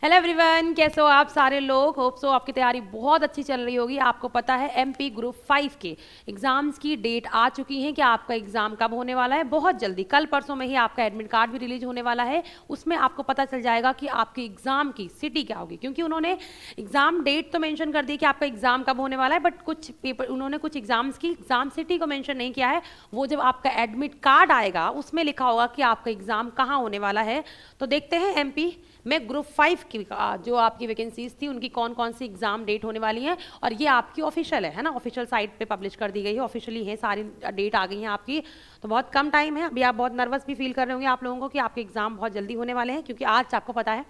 Hello everyone, कैसे हो आप सारे लोग। होप सो आपकी तैयारी बहुत अच्छी चल रही होगी। आपको पता है एमपी ग्रुप 5 के एग्जाम्स की डेट आ चुकी है कि आपका एग्जाम कब होने वाला है। बहुत जल्दी कल परसों में ही आपका एडमिट कार्ड भी रिलीज होने वाला है। उसमें आपको पता चल जाएगा कि आपके एग्जाम की सिटी क्या होगी, क्योंकि उन्होंने एग्जाम डेट तो मेंशन कर दी कि आपका एग्जाम कब होने वाला है, बट कुछ पेपर उन्होंने कुछ एग्जाम्स की एग्जाम सिटी को मेंशन नहीं किया है। वो जब आपका एडमिट कार्ड आएगा उसमें लिखा होगा कि आपका एग्जाम कहाँ होने वाला है। तो देखते हैं एमपी में ग्रुप 5 की जो आपकी वैकेंसीज थी उनकी कौन कौन सी एग्जाम डेट होने वाली हैं। और ये आपकी ऑफिशियल है ना, ऑफिशियल साइट पे पब्लिश कर दी गई है, ऑफिशियली है, सारी डेट आ गई हैं आपकी। तो बहुत कम टाइम है। अभी आप बहुत नर्वस भी फील कर रहे होंगे आप लोगों को कि आपके एग्जाम बहुत जल्दी होने वाले हैं, क्योंकि आज आपको पता है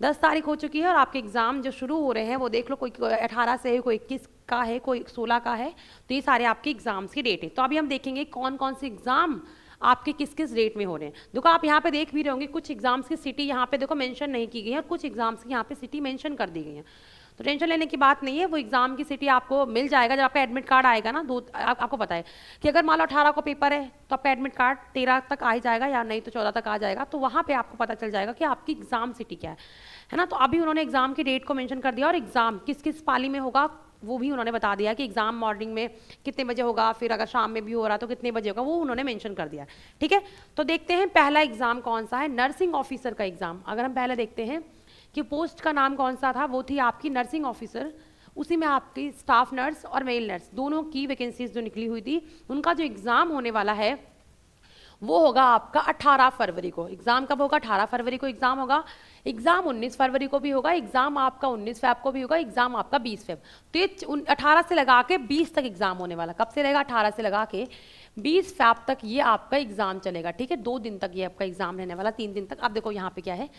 10 तारीख हो चुकी है और आपके एग्जाम जो शुरू हो रहे हैं वो देख लो, कोई 18 से है, कोई 21 का है, कोई 16 का है। तो ये सारे आपके एग्जाम्स की डेट है। तो अभी हम देखेंगे कौन कौन से एग्जाम आपके किस किस डेट में हो रहे हैं। देखो आप यहाँ पे देख भी रहे होंगे कुछ एग्जाम्स की सिटी यहाँ पे देखो मेंशन नहीं की गई है और कुछ एग्जाम्स की यहाँ पे सिटी मेंशन कर दी गई है। तो टेंशन लेने की बात नहीं है, वो एग्जाम की सिटी आपको मिल जाएगा जब आपका एडमिट कार्ड आएगा ना। आपको पता है कि अगर मान लो 18 को पेपर है तो आपका एडमिट कार्ड 13 तक आ ही जाएगा, या नहीं तो 14 तक आ जाएगा। तो वहाँ पे आपको पता चल जाएगा कि आपकी एग्जाम सिटी क्या है ना। तो अभी उन्होंने एग्जाम की डेट को मेंशन कर दिया और एग्जाम किस किस पाली में होगा वो भी उन्होंने बता दिया कि एग्जाम मॉर्निंग में कितने बजे होगा, फिर अगर शाम में भी हो रहा तो कितने बजे होगा, वो उन्होंने मेंशन कर दिया। ठीक है, तो देखते हैं पहला एग्जाम कौन सा है। नर्सिंग ऑफिसर का एग्जाम। अगर हम पहले देखते हैं कि पोस्ट का नाम कौन सा था, वो थी आपकी नर्सिंग ऑफिसर। उसी में आपकी स्टाफ नर्स और मेल नर्स दोनों की वैकेंसीज जो निकली हुई थी, उनका जो एग्जाम होने वाला है वो होगा आपका 18 फरवरी को। एग्जाम कब होगा? 18 फरवरी को एग्जाम होगा। एग्जाम 19 फरवरी को भी होगा, एग्जाम आपका 19 फेब को भी होगा, एग्जाम आपका 20 फेब। तो ये 18 से लगा के 20 तक एग्जाम होने वाला। कब से रहेगा? 18 से लगा के 20 फेब तक ये आपका एग्जाम चलेगा। ठीक है, 2 दिन तक ये आपका एग्जाम रहने वाला, 3 दिन तक। अब देखो यहाँ पे क्या है,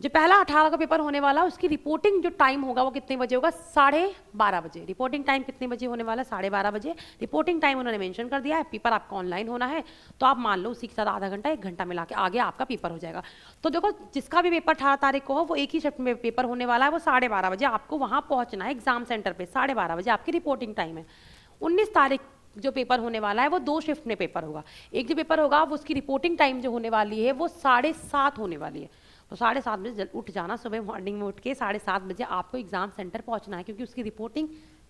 जो पहला 18 का पेपर होने वाला उसकी रिपोर्टिंग जो टाइम होगा वो कितने बजे होगा? 12:30 बजे। रिपोर्टिंग टाइम कितने बजे होने वाला? 12:30 बजे रिपोर्टिंग टाइम उन्होंने मेंशन कर दिया है। पेपर आपका ऑनलाइन होना है तो आप मान लो उसी के साथ आधा घंटा 1 घंटा मिला के आगे आपका पेपर हो जाएगा। तो देखो जिसका भी पेपर 18 तारीख को हो वो एक ही शिफ्ट में पेपर होने वाला है। वो 12:30 बजे आपको वहाँ पहुँचना है एग्जाम सेंटर पर। 12:30 बजे आपकी रिपोर्टिंग टाइम है। 19 तारीख जो पेपर होने वाला है वो 2 शिफ्ट में पेपर होगा। एक जो पेपर होगा वो उसकी रिपोर्टिंग टाइम जो होने वाली है वो 7:30 होने वाली है। तो 7:30 बजे उठ जाना, सुबह मॉर्निंग में उठ के 7:30 बजे आपको एग्जाम सेंटर पहुंचना है, क्योंकि उसकी रिपोर्टिंग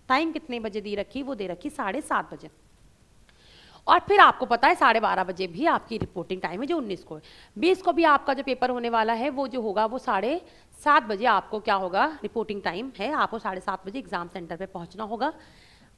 टाइम कितने बजे दी रखी? वो दे रखी 7:30 बजे। और फिर आपको पता है 12:30 बजे भी आपकी रिपोर्टिंग टाइम है जो 19 को है। 20 को भी आपका जो पेपर होने वाला है वो जो होगा वो 7:30 बजे आपको क्या होगा? रिपोर्टिंग टाइम है, आपको 7:30 बजे एग्जाम सेंटर पे पहुंचना होगा।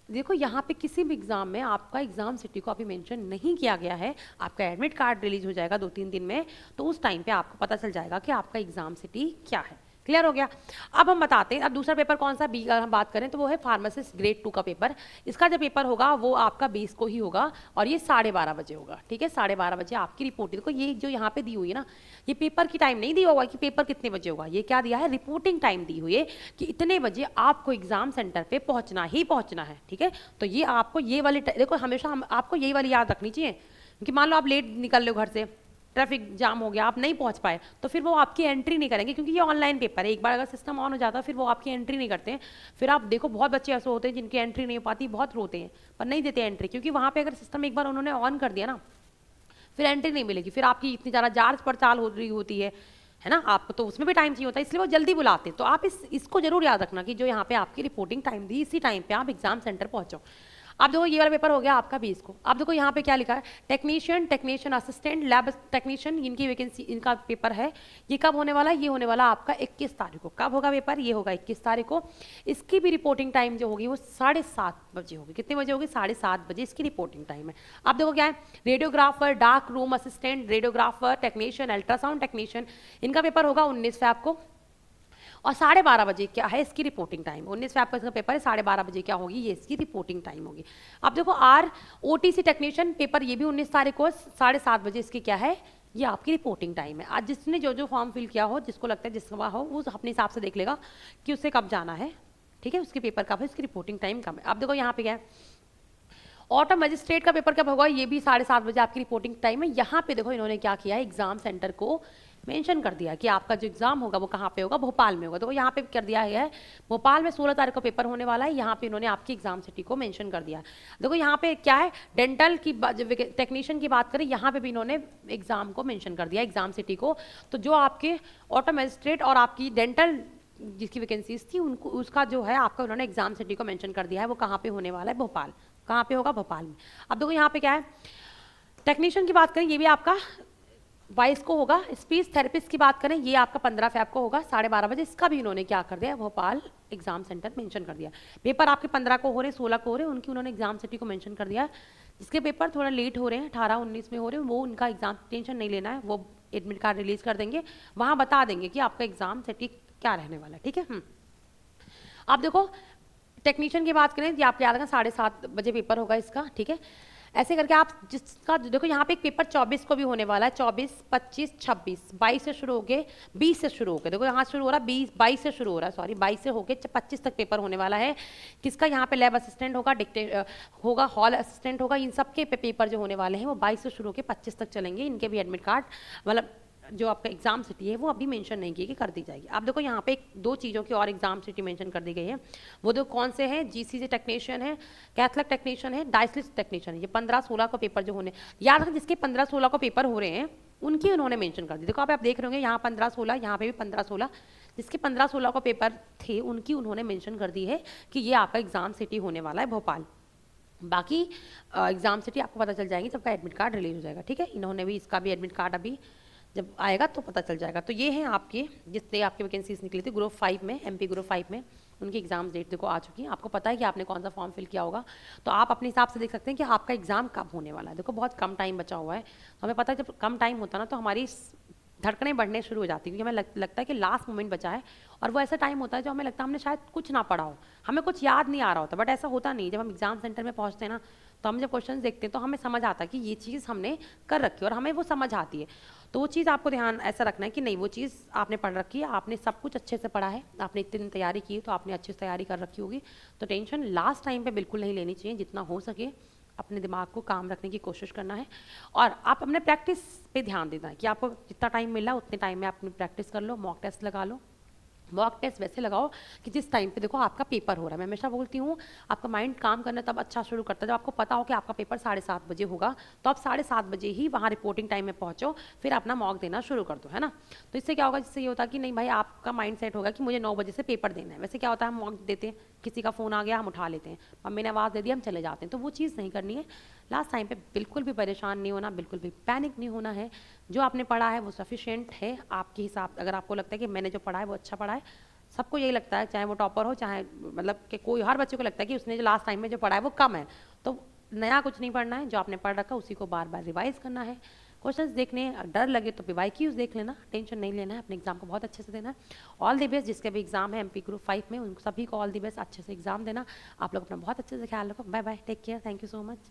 देखो यहाँ पे किसी भी एग्जाम में आपका एग्जाम सिटी को अभी मेंशन नहीं किया गया है। आपका एडमिट कार्ड रिलीज हो जाएगा 2-3 दिन में, तो उस टाइम पे आपको पता चल जाएगा कि आपका एग्जाम सिटी क्या है। क्लियर हो गया? अब हम बताते हैं। अब दूसरा पेपर कौन सा बी अगर हम बात करें तो वो है फार्मासिस्ट ग्रेड 2 का पेपर। इसका जो पेपर होगा वो आपका 20 को ही होगा और ये 12:30 बजे होगा। ठीक है, 12:30 बजे आपकी रिपोर्ट। देखो ये जो यहाँ पे दी हुई है ना, ये पेपर की टाइम नहीं दी होगा कि पेपर कितने बजे होगा, ये क्या दिया है? रिपोर्टिंग टाइम दी हुई है कि इतने बजे आपको एग्जाम सेंटर पे पहुंचना ही पहुंचना है। ठीक है, तो ये आपको ये वाली देखो हमेशा आपको यही वाली याद रखनी चाहिए, क्योंकि मान लो आप लेट निकल रहे हो घर से, ट्रैफिक जाम हो गया, आप नहीं पहुंच पाए, तो फिर वो आपकी एंट्री नहीं करेंगे, क्योंकि ये ऑनलाइन पेपर है। एक बार अगर सिस्टम ऑन हो जाता है फिर वो आपकी एंट्री नहीं करते हैं। फिर आप देखो बहुत बच्चे ऐसे होते हैं जिनकी एंट्री नहीं हो पाती, बहुत रोते हैं पर नहीं देते एंट्री, क्योंकि वहाँ पे अगर सिस्टम एक बार उन्होंने ऑन कर दिया ना फिर एंट्री नहीं मिलेगी। फिर आपकी इतनी ज़्यादा जांच पड़ताल हो रही होती है ना, आपको तो उसमें भी टाइम चाहिए होता है, इसलिए वो जल्दी बुलाते हैं। तो आप इसको जरूर याद रखना कि जो यहाँ पे आपकी रिपोर्टिंग टाइम दी इसी टाइम पे आप एग्जाम सेंटर पहुंचो। अब देखो ये वाला पेपर हो गया आपका 20 को। अब देखो यहाँ पे क्या लिखा है, टेक्नीशियन असिस्टेंट लैब टेक्नीशियन, इनकी वैकेंसी, इनका पेपर है। ये कब होने वाला है? ये होने वाला आपका 21 तारीख को। कब होगा पेपर? ये होगा 21 तारीख को। इसकी भी रिपोर्टिंग टाइम जो होगी वो 7:30 बजे होगी। कितने बजे होगी? 7:30 बजे इसकी रिपोर्टिंग टाइम है। अब देखो क्या है, radiographer, dark room assistant, radiographer technician, ultrasound technician, इनका पेपर होगा 19 फेब को और 12:30 बजे क्या है इसकी रिपोर्टिंग टाइम। 19 फेब का इसका पेपर है, 12:30 बजे क्या होगी? ये इसकी रिपोर्टिंग टाइम होगी। अब देखो ROTC टेक्नीशियन पेपर, ये भी 19 तारीख को 7:30 बजे इसकी क्या है? ये आपकी रिपोर्टिंग टाइम है। आज जिसने जो फॉर्म फिल किया हो, जिसको लगता है जिसका हो, वो अपने हिसाब से देख लेगा कि उसे कब जाना है। ठीक है, उसके पेपर कब है, उसकी रिपोर्टिंग टाइम कब है। अब देखो यहाँ पे क्या है, ऑटो मजिस्ट्रेट का पेपर कब होगा, ये भी 7:30 बजे आपकी रिपोर्टिंग टाइम है। यहाँ पे देखो इन्होंने क्या किया है, एग्जाम सेंटर को मेंशन कर दिया कि आपका जो एग्जाम होगा वो कहाँ पे होगा, भोपाल में होगा। देखो यहाँ पे कर दिया है भोपाल में 16 तारीख को पेपर होने वाला है। यहाँ पे इन्होंने आपकी एग्जाम सिटी को मेंशन कर दिया है। देखो यहाँ पे क्या है, डेंटल की टेक्नीशियन की बात करें, यहाँ पे भी इन्होंने एग्जाम को मेंशन कर दिया एग्जाम सिटी को। तो जो आपके ऑटो मजिस्ट्रेट और आपकी डेंटल जिसकी वैकेंसीज थी उनको, उसका जो है आपका उन्होंने एग्जाम सिटी को मेंशन कर दिया है, वो कहाँ पे होने वाला है, भोपाल। कहाँ पे होगा, भोपाल में। अब देखो यहाँ पे क्या है, टेक्नीशियन की बात करें, ये भी आपका 22 को होगा। स्पीच थेरेपिस्ट की बात करें, ये आपका 15 फैब को होगा 12:30 बजे। इसका भी इन्होंने क्या कर दिया, भोपाल एग्जाम सेंटर मेंशन कर दिया। पेपर आपके 15 को हो रहे हैं, 16 को हो रहे हैं, उनकी उन्होंने एग्जाम सिटी को मेंशन कर दिया। जिसके पेपर थोड़ा लेट हो रहे हैं, 18-19 में हो रहे हैं, वो उनका एग्जाम टेंशन नहीं लेना है, वो एडमिट कार्ड रिलीज कर देंगे, वहाँ बता देंगे कि आपका एग्जाम सिटी क्या रहने वाला है, ठीक है। आप देखो टेक्नीशियन की बात करें, ये आपको याद रखना 7:30 बजे पेपर होगा इसका, ठीक है। ऐसे करके आप जिसका देखो यहाँ पे एक पेपर 24 को भी होने वाला है, 24, 25, 26, 22 से शुरू हो गए, 20 से शुरू हो गए। देखो यहाँ शुरू हो रहा है 22 से शुरू हो रहा है, सॉरी 22 से होके 25 तक पेपर होने वाला है। किसका, यहाँ पे लैब असिस्टेंट होगा, होगा हॉल असिस्टेंट होगा, इन सबके पेपर जो होने वाले हैं वो 22 से शुरू होकर 25 तक चलेंगे। इनके भी एडमिट कार्ड मतलब जो आपका एग्जाम सिटी है वो अभी मेंशन नहीं की कि कर दी जाएगी। आप देखो यहाँ पे दो चीज़ों की और एग्जाम सिटी मेंशन कर दी गई है। वो दो कौन से हैं, जीसीसी टेक्नीशियन है, कैथलैक टेक्नीशियन है, डायलिसिस टेक्नीशियन है। ये 15-16 को पेपर जो होने, याद रखें जिसके 15-16 को पेपर हो रहे हैं उनकी उन्होंने मेंशन कर दी। देखो आप देख रहे होंगे यहाँ 15-16, यहाँ पे भी 15-16, जिसके 15-16 को पेपर थे उनकी उन्होंने मेंशन कर दी है कि ये आपका एग्जाम सिटी होने वाला है भोपाल। बाकी एग्जाम सिटी आपको पता चल जाएगी जब का एडमिट कार्ड रिलीज हो जाएगा, ठीक है। इन्होंने भी इसका भी एडमिट कार्ड अभी जब आएगा तो पता चल जाएगा। तो ये हैं आपके जितने आपकी वैकेंसीज निकली थी ग्रुप 5 में, एमपी ग्रुप 5 में, उनकी एग्जाम डेट देखो आ चुकी है। आपको पता है कि आपने कौन सा फॉर्म फिल किया होगा, तो आप अपने हिसाब से देख सकते हैं कि आपका एग्जाम कब होने वाला है। देखो बहुत कम टाइम बचा हुआ है, तो हमें पता है जब कम टाइम होता है ना तो हमारी धड़कनें बढ़ने शुरू हो जाती है, क्योंकि हमें लगता है कि लास्ट मोमेंट बचा है। और वो ऐसा टाइम होता है जो हमें लगता है हमने शायद कुछ ना पढ़ा हो, हमें कुछ याद नहीं आ रहा होता, बट ऐसा होता नहीं। जब हम एग्जाम सेंटर में पहुंचते हैं ना, तो हम जब क्वेश्चन देखते हैं तो हमें समझ आता है कि ये चीज़ हमने कर रखी है और हमें वो समझ आती है। तो वो चीज़ आपको ध्यान ऐसा रखना है कि नहीं, वो चीज़ आपने पढ़ रखी है, आपने सब कुछ अच्छे से पढ़ा है, आपने इतने दिन तैयारी की तो आपने अच्छे से तैयारी कर रखी होगी। तो टेंशन लास्ट टाइम पे बिल्कुल नहीं लेनी चाहिए, जितना हो सके अपने दिमाग को काम रखने की कोशिश करना है। और आप अपने प्रैक्टिस पे ध्यान देना है कि आपको जितना टाइम मिला उतने टाइम में आप अपनी प्रैक्टिस कर लो, मॉक टेस्ट लगा लो। मॉक टेस्ट वैसे लगाओ कि जिस टाइम पे देखो आपका पेपर हो रहा है। मैं हमेशा बोलती हूँ आपका माइंड काम करना तब अच्छा शुरू करता है जब आपको पता हो कि आपका पेपर 7:30 बजे होगा, तो आप 7:30 बजे ही वहाँ रिपोर्टिंग टाइम में पहुँचो, फिर अपना मॉक देना शुरू कर दो, है ना। तो इससे क्या होगा, जिससे ये होता है कि नहीं भाई आपका माइंड सेट होगा कि मुझे 9 बजे से पेपर देना है। वैसे क्या होता है, हम मॉक देते हैं, किसी का फ़ोन आ गया हम उठा लेते हैं, मम्मी ने आवाज़ दे दी हम चले जाते हैं, तो वो चीज़ नहीं करनी है। लास्ट टाइम पे बिल्कुल भी परेशान नहीं होना, बिल्कुल भी पैनिक नहीं होना है। जो आपने पढ़ा है वो सफिशिएंट है आपके हिसाब, अगर आपको लगता है कि मैंने जो पढ़ा है वो अच्छा पढ़ा है, सबको यही लगता है, चाहे वो टॉपर हो चाहे मतलब कि कोई, हर बच्चे को लगता है कि उसने जो लास्ट टाइम में जो पढ़ा है वो कम है। तो नया कुछ नहीं पढ़ना है, जो आपने पढ़ रखा उसी को बार बार रिवाइज करना है। क्वेश्चंस देखने डर लगे तो PYQs देख लेना, टेंशन नहीं लेना है, अपने एग्जाम को बहुत अच्छे से देना है। ऑल द बेस्ट जिसके भी एग्जाम है MP ग्रुप 5 में, उन सभी को ऑल द बेस्ट, अच्छे से एग्जाम देना। आप लोग अपना बहुत अच्छे से ख्याल रखो। Bye bye, take care, thank you so much.